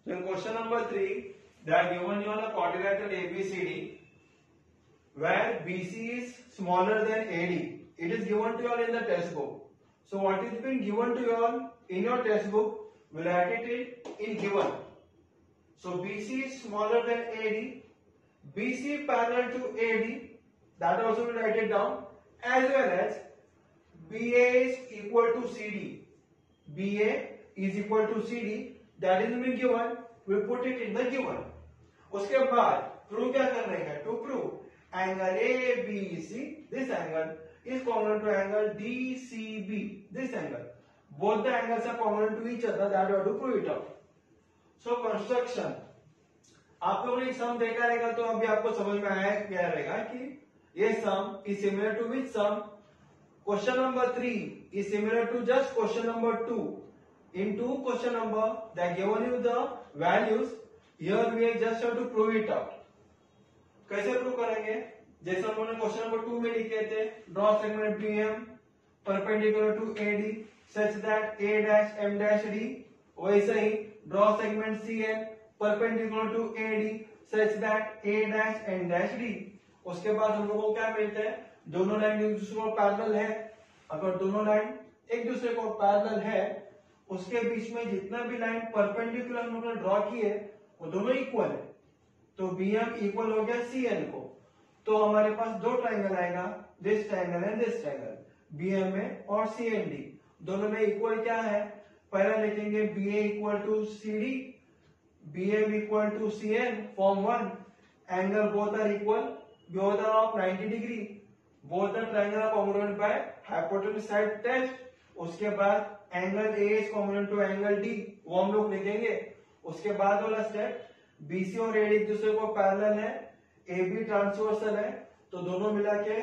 So in question number 3, they are given you on a quadrilateral ABCD where BC is smaller than AD. It is given to you all in the textbook. So what is been given to you all in your textbook, we'll write it in given. So BC is smaller than AD, BC parallel to AD, that also we'll write it down, as well as BA is equal to CD. BA is equal to CD, that is been given, we'll put it in the given. उसके बाद prove क्या करना है? To prove angle ABC, this angle is congruent to angle DCB, this angle. Both the angles are congruent to each other, that you have to prove it out. So construction, आप लोगों ने सम देखा रहेगा तो अभी आपको समझ में आया क्या रहेगा कि ये सम is similar to which sum? Question number 3 is similar to just question number 2. In two question number, they are given you the values. Here we just have to prove it out. कैसे prove करेंगे? जैसे हम लोगों ने question number 2 में लिखे थे, draw segment BM perpendicular to AD such that A dash M dash D. वैसे ही draw segment CN perpendicular to AD such that A dash N dash D. उसके बाद हम लोगों को क्या मिलता है? दोनों लाइन एक दूसरे को पैरेलल है. अगर दोनों लाइन एक दूसरे को पैरेलल है, उसके बीच में जितना भी लाइन परपेंडिकुलर हम लोगों ने ड्रॉ किए वो दोनों इक्वल है. तो BM इक्वल हो गया CN को. तो हमारे पास दो ट्राइंगल आएगा, this triangle and this triangle, BMA और CND. दोनों में इक्वल क्या है? पहला लिखेंगे BA equal to CD, BM equal to CN, form 1. Angle both are equal, both are of 90 degree, both the triangle are congruent by hypotenuse side test. उसके बाद angle A is congruent to angle D, वो हम लोग लिखेंगे. उसके बाद वाला step, BC और AD एक दूसरे को पैरेलल है, AB ट्रांसवर्सल है, तो दोनों मिला के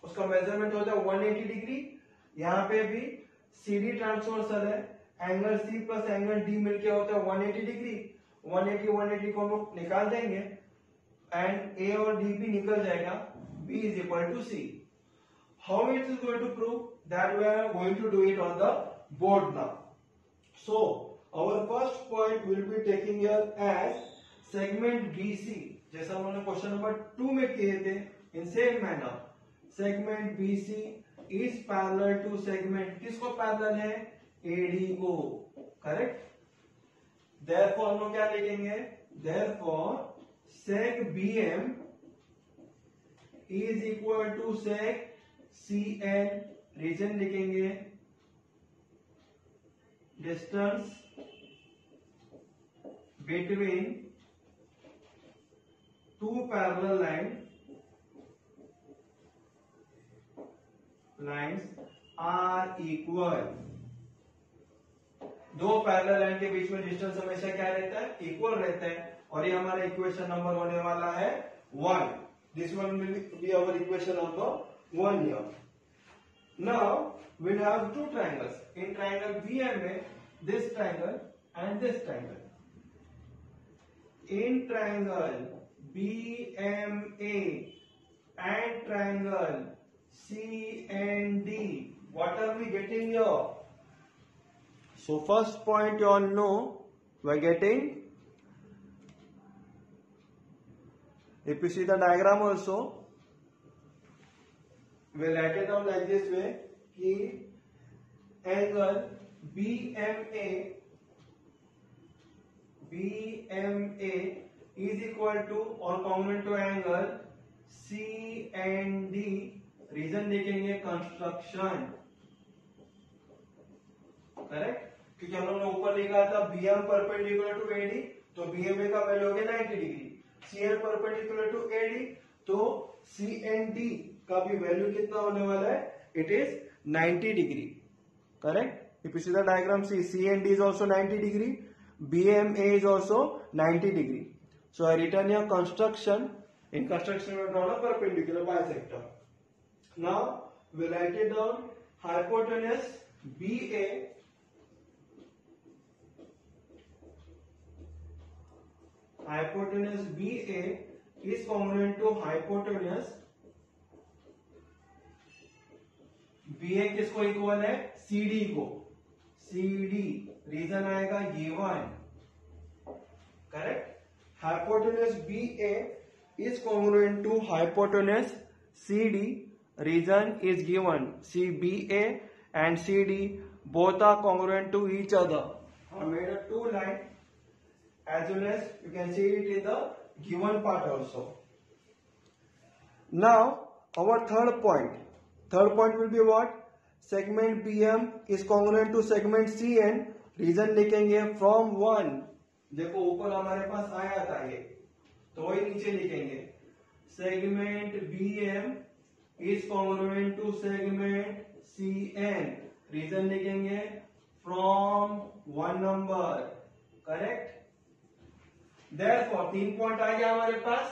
उसका मेजरमेंट होता है 180 डिग्री. यहाँ पे भी CD ट्रांसवर्सल है, angle C plus angle D मिलके होता है 180 डिग्री. 180 को हम लोग निकाल देंगे एंड A और D भी निकल जाएगा. B is equal to C. How it is going to prove? That we are going to do it on the board now. So our first point will be taking here as segment BC. जैसा हम लोगों ने question number 2 में किए थे, in same manner segment BC is parallel to segment, किसको parallel है? AD को. करेक्ट. Therefore हम लोग क्या लिखेंगे? Therefore seg BM is equal to seg CN. Reason लिखेंगे distance between two parallel lines are equal. दो पैरेलल लाइन के बीच में डिस्टेंस हमेशा क्या रहता है? इक्वल रहता है. और ये हमारा इक्वेशन नंबर होने वाला है 1. This one will be our equation number 1 here. Now we'll have two triangles. In triangle BMA, this triangle and this triangle. In triangle BMA and triangle CND, what are we getting here? So first point you all know, we're getting, if you see the diagram also, we'll write it down like this way कि angle BMA is equal to or congruent to angle CND. Reason देखेंगे construction. Correct. क्योंकि हम लोगों ने ऊपर लिखा था BM perpendicular to AD, तो BMA का वैल्यू हो गया 90 degree. CN perpendicular to AD, तो CND का भी वैल्यू कितना होने वाला है? It is 90 degree. Correct. If you see the diagram, CND is also 90 degree, BMA is also 90 degree. So I written here construction. In construction we draw a perpendicular bisector. Now we write it down. Hypotenuse BA is congruent to hypotenuse BA किसको equal है? CD को. CD reason आएगा ये 1. correct? Hypotenuse BA is congruent to hypotenuse CD. Reason is given. CBA and CD both are congruent to each other. I made a two line, as well as you can see it in the given part also. Now our third point. Third point will be what? Segment BM is congruent to segment CN. Reason लिखेंगे from one, देखो ऊपर हमारे पास आया था ये, तो वही नीचे लिखेंगे segment BM is congruent to segment CN. Reason लिखेंगे from one number, correct? Therefore 3 point आ गया हमारे पास.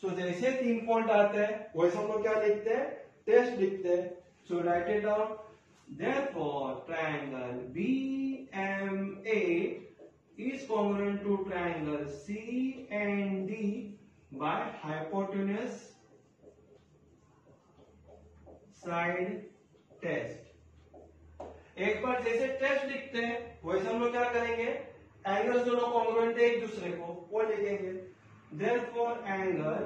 सो जैसे 3 पॉइंट आते हैं वैसे हम लोग क्या लिखते हैं? टेस्ट लिखते हैं. So write it down. Therefore, triangle BMA is congruent to triangle CND by hypotenuse side test. एक बार जैसे टेस्ट लिखते हैं वैसे हम लोग क्या करेंगे? एंगल्स दोनों कॉन्ग्रुएंट है एक दूसरे को, वो लिखेंगे. Therefore, angle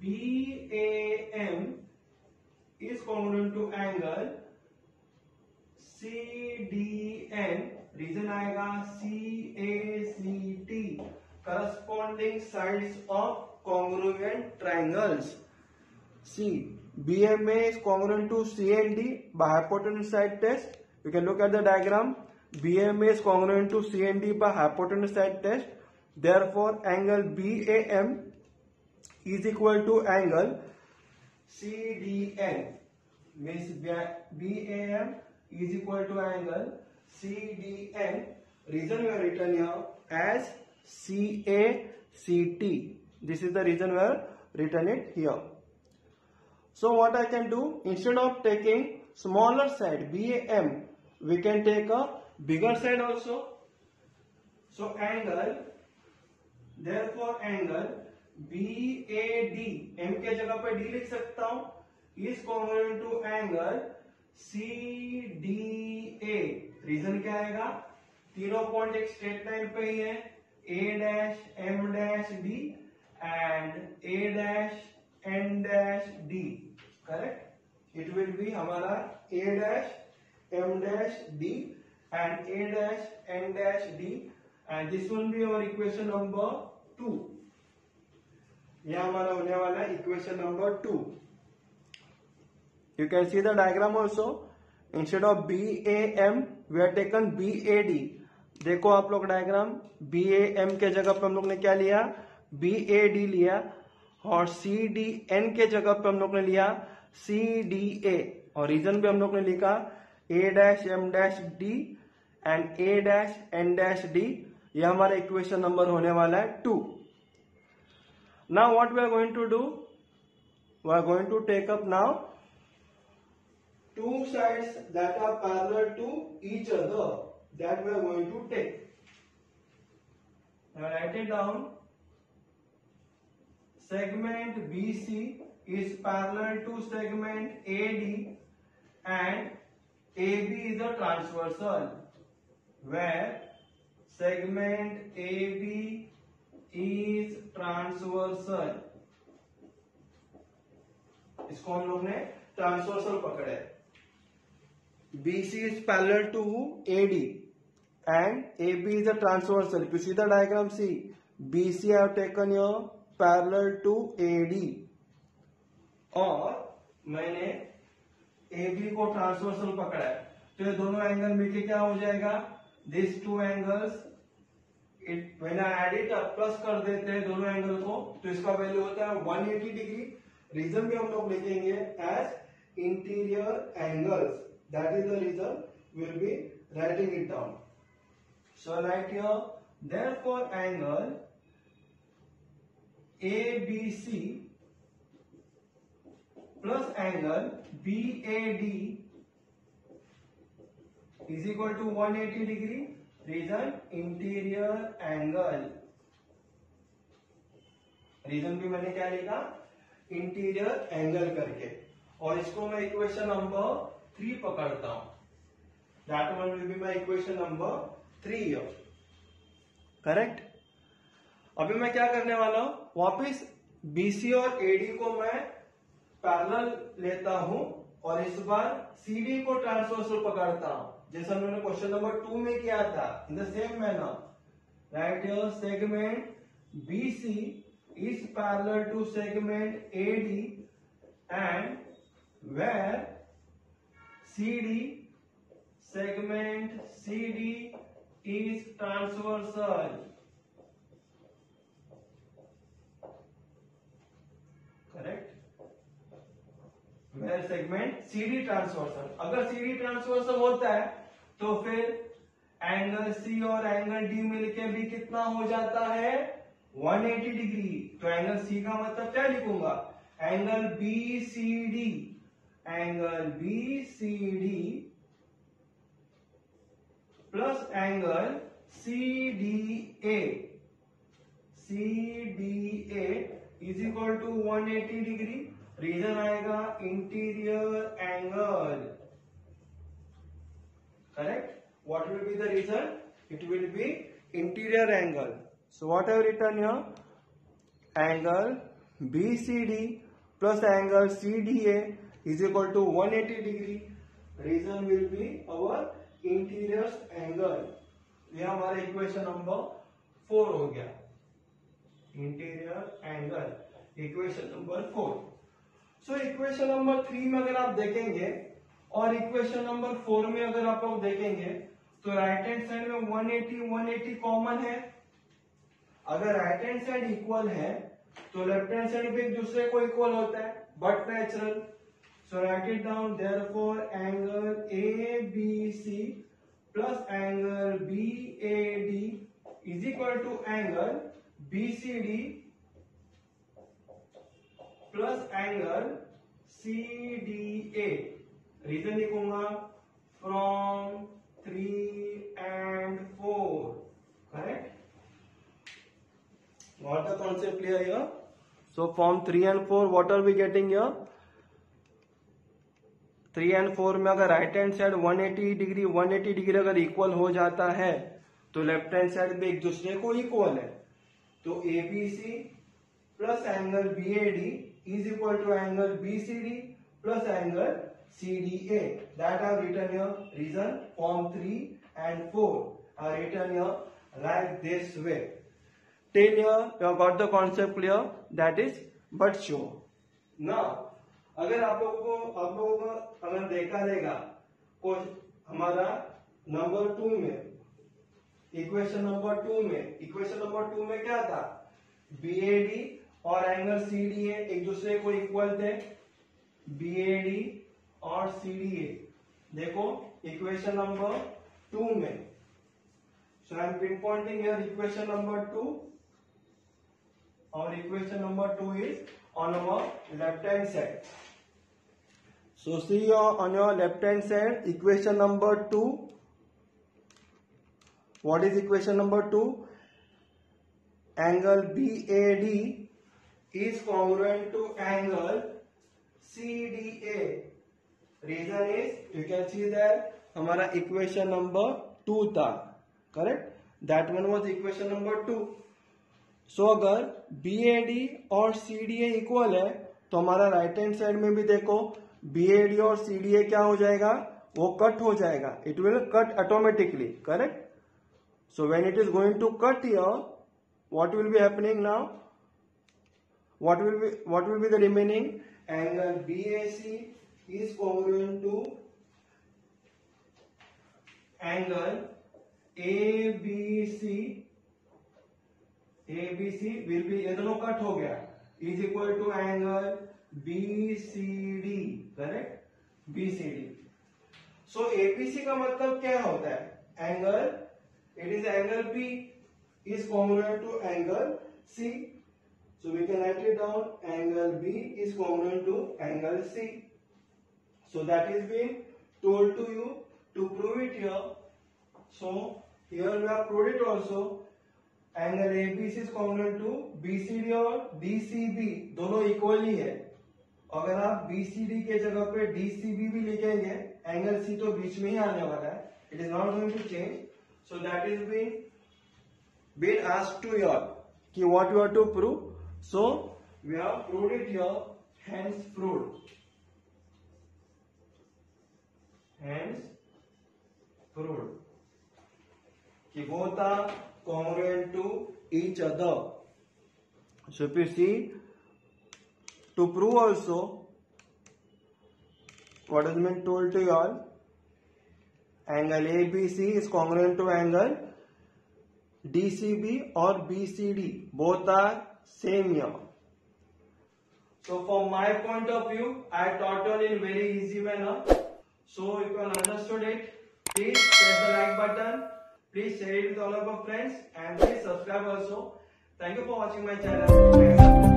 BAM is congruent to angle CDN. Reason आएगा CACT, corresponding sides of congruent triangles. C. BMA is congruent to CND by hypotenuse side test. You can look at the diagram. BMA is congruent to CND by hypotenuse side test. Therefore, angle BAM is equal to angle CDN. Means BAM is equal to angle CDN. Reason we have written here as CACT. This is the reason we have written it here. So what I can do, instead of taking smaller side BAM, we can take a bigger side also. So angle, therefore angle BAD, M के जगह पे D लिख सकता हूं, is congruent to angle CDA. Reason क्या आएगा? तीनों point एक स्ट्रेट लाइन पे ही है, A dash M dash D and A dash N dash D, correct? It will be हमारा A dash M dash D and A dash N dash D, and this will be our equation number 2. यह हमारा होने वाला है equation number 2. You can see the diagram also. Instead of BAM, we have taken BAD. देखो आप लोग diagram, BAM के जगह पे हम लोग ने क्या लिया? BAD लिया, और CDN के जगह पे हम लोग ने लिया CDA, और रीजन पे हम लोग ने लिखा A dash M dash D and A dash N dash D. यह हमारा इक्वेशन नंबर होने वाला है 2. Now what we are going to do? We are going to take up now two sides that are parallel to each other, that we are going to take. Now write it down. Segment BC is parallel to segment AD and AB is a transversal, where segment AB is transversal. इसको हम लोग ने transversal पकड़ा है. BC is parallel to AD and AB is a transversal. If you see the diagram, see BC I have taken here parallel to AD, और मैंने AB को transversal पकड़ा है, तो ये दोनों एंगल मिलके क्या हो जाएगा? These two angles, when I add it up, plus कर देते हैं दोनों एंगल को, तो इसका वैल्यू होता है 180 डिग्री. रीजन भी हम लोग लिखेंगे as interior angles. That is the reason we will be writing it down. So write here, therefore angle ABC plus angle BAD is equal to 180 degree. Reason interior angle. Reason भी मैंने क्या लिखा? Interior angle करके, और इसको मैं equation number 3 पकड़ता हूं. That one will be my equation number 3 here. Correct? अभी मैं क्या करने वाला हूं, वापिस BC और AD को मैं पैरेलल लेता हूं और इस बार CD को ट्रांसवर्सल पकड़ता हूं, जैसा मैंने क्वेश्चन नंबर 2 में किया था. In the same manner, right your segment BC is parallel to segment AD and where segment CD is transversal. Correct? Where segment CD transversal. अगर CD transversal होता है तो फिर एंगल C और एंगल D मिलके भी कितना हो जाता है, 180 डिग्री. तो एंगल C का मतलब क्या लिखूंगा, angle BCD, angle BCD plus angle CDA, CDA is equal to 180 degree. Reason आएगा interior angle. Correct? What will be the reason? It will be interior angle. So what I have written here? Angle BCD plus angle CDA is equal to 180 degree. Reason will be our interior angle. ये हमारा equation number 4 हो गया. Interior angle, equation number 4. So equation number 3 में अगर आप देखेंगे और equation number 4 में अगर आप लोग देखेंगे तो राइट हैंड साइड में 180 कॉमन है. अगर राइट हैंड साइड इक्वल है तो लेफ्ट हैंड साइड भी एक दूसरे को इक्वल होता है, but natural. So write it down, therefore angle ABC plus angle BAD is equal to angle BCD plus angle CDA. Reason लिखूंगा from 3 and 4. Correct? What the concept clear here? So from 3 and 4 what are we getting here? 3 and 4 में अगर right hand side 180 degree अगर equal हो जाता है तो left hand side भी एक दूसरे को इक्वल है. तो ABC plus angle BAD is equal to angle BCD plus angle CDA. That I have written here. Reason form 3 and 4 are written here like this way. Till here you have got the concept clear. That is but sure. Now अगर आप लोगों को अगर देखा रहेगा हमारा number 2 में, equation number 2 में क्या था, BAD और एंगल CDA एक दूसरे को इक्वल थे. BAD और CDA देखो इक्वेशन नंबर 2 में. So I am pinpointing here equation number 2 और equation number 2 is on our left hand side. So see on your left hand side equation number 2. What is equation number 2? Angle BAD is congruent to angle CDA. Reason is you can see that हमारा equation number 2 था. Correct? That one was equation number 2. सो अगर BAD और CDA equal है तो हमारा right hand side में भी देखो BAD और CDA क्या हो जाएगा, वो कट हो जाएगा. It will cut automatically. Correct? So when it is going to cut here, what will be happening now? What will be the remaining? Angle BAC is congruent to angle ABC. ABC will be, ये दोनों cut हो गया, is equal to angle BCD. Correct? BCD. So ABC का मतलब क्या होता है? Angle, it is angle B is congruent to angle C. So we can write it down, angle B is congruent to angle C. So that is been told to you to prove it here. So here we have proved it also. Angle ABC is congruent to BCD और DCB दोनों equal ही है. अगर आप BCD के जगह पे DCB भी लिखेंगे, एंगल C तो बीच में ही आने वाला है. It is not going to change. So that is been asked to you all. what you have to prove. So we have proved it here. Hence proved. Hence proved. Both are congruent to each other. So if you see, to prove also, what has been told to you all, angle ABC is congruent to angle DCB or BCD. Both are same here. So from my point of view, I taught you all in very easy manner. So if you all understood it, please press the like button. Please share it with all of your friends and please subscribe also. Thank you for watching my channel.